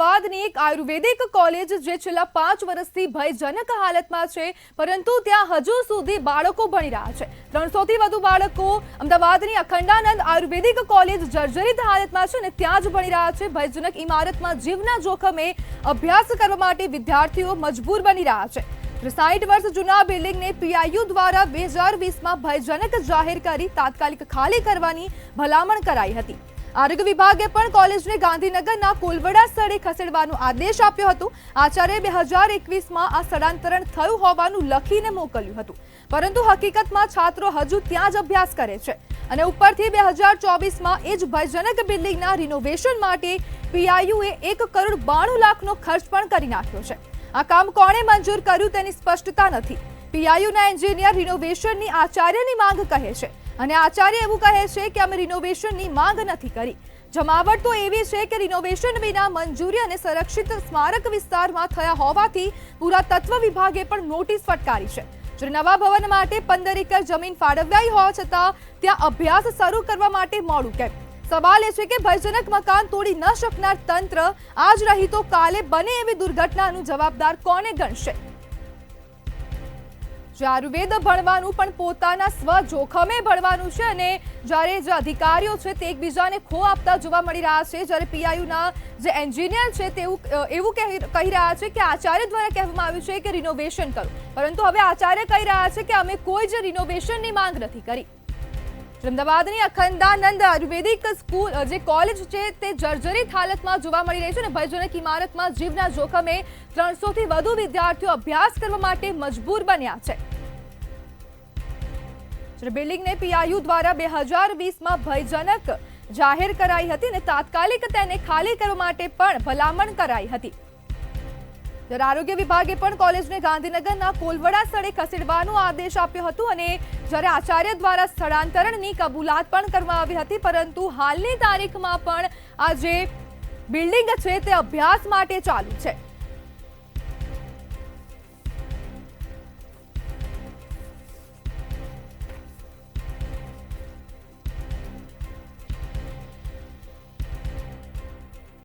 અમદાવાદની એક આયુર્વેદિક કોલેજ જે છેલ્લા 5 વર્ષથી ભયજનક હાલતમાં છે, પરંતુ ત્યાં હજુ સુધી બાળકો ભણી રહ્યા છે। 300 થી વધુ બાળકો અમદાવાદની અખંડાનંદ આયુર્વેદિક કોલેજ જર્જરિત હાલતમાં છે અને ત્યાં જ ભણી રહ્યા છે। ભયજનક ઇમારતમાં જીવના જોખમે અભ્યાસ કરવા માટે વિદ્યાર્થીઓ મજબૂર બની રહ્યા છે। 60 વર્ષ જૂના બિલ્ડિંગને પીઆઈયુ દ્વારા 2020માં ભયજનક જાહેર કરી તાત્કાલિક ખાલી કરવાની ભલામણ કરાઈ હતી। આરોગ્ય વિભાગે પણ કોલેજને ગાંધીનગરના કોલવડા સ્થળે ખસેડવાનો આદેશ આપ્યો હતો। આચાર્ય 2021માં આ સ્થળાંતરણ થયું હોવાનું લખીને મોકલ્યું હતું, પરંતુ હકીકતમાં છાત્રો હજુ ત્યાં જ અભ્યાસ કરે છે અને ઉપરથી 2024માં એ જ ભયજનક બિલ્ડિંગના રિનોવેશન માટે પીઆઈયુએ 1 કરોડ 92 લાખનો ખર્ચ પણ કરી નાખ્યો છે। આ કામ કોણે મંજૂર કર્યું તેની સ્પષ્ટતા નથી। પીઆઈયુના એન્જિનિયર રિનોવેશનની આચાર્યની માંગ કહે છે અને આચાર્ય એવું કહે છે કે અમે રિનોવેશનની માંગ નથી કરી। જમાવટ તો એવી છે કે રિનોવેશન વિના મંજૂરી અને સંરક્ષિત સ્મારક વિસ્તારમાં થયા હોવાથી પુરાતત્વ વિભાગે પણ નોટિસ ફટકારી છે। જો નવા ભવન માટે 15 એકર જમીન ફાળવાઈ હોવા છતાં ત્યાં અભ્યાસ શરૂ કરવા માટે મોડું કેમ? સવાલ એ છે કે ભયજનક મકાન તોડી ન શકનાર તંત્ર આજ રહી તો કાલે બને એવી દુર્ઘટનાનું જવાબદાર કોને ગણશે? આયુર્વેદ ભણવાનું પણ પોતાના સ્વ જોખમે ભણવાનું છે અને જ્યારે જે અધિકારીઓ છે તે એકબીજાને ખો આપતા જોવા મળી રહ્યા છે। જ્યારે પીઆઈયુના જે એન્જિનિયર છે તે એવું કહી રહ્યા છે કે આચાર્ય દ્વારા કહેવામાં આવ્યું છે કે રિનોવેશન કરો, પરંતુ હવે આચાર્ય કહી રહ્યા છે કે અમે કોઈ જ રિનોવેશનની માંગ નથી કરી। અમદાવાદની અખંડાનંદ આયુર્વેદિક સ્કૂલ જે કોલેજ છે તે જર્જરિત હાલતમાં જોવા મળી રહી છે અને ભયજનક ઇમારતમાં જીવના જોખમે 300 થી વધુ વિદ્યાર્થીઓ અભ્યાસ કરવા માટે મજબૂર બન્યા છે। બિલ્ડિંગને પીઆઈયુ દ્વારા 2020માં ભયજનક જાહેર કરાઈ હતી અને તાત્કાલિક તેને ખાલી કરવા માટે પણ ભલામણ કરાઈ હતી। ત્યારે આરોગ્ય વિભાગે પણ કોલેજને ગાંધીનગરના કોલવડા સ્થળે ખસેડવાનો આદેશ આપ્યો હતો અને જ્યારે આચાર્ય દ્વારા સ્થળાંતરણની કબૂલાત પણ કરવામાં આવી હતી, પરંતુ હાલની તારીખમાં પણ આ જે બિલ્ડિંગ છે તે અભ્યાસ માટે ચાલુ છે।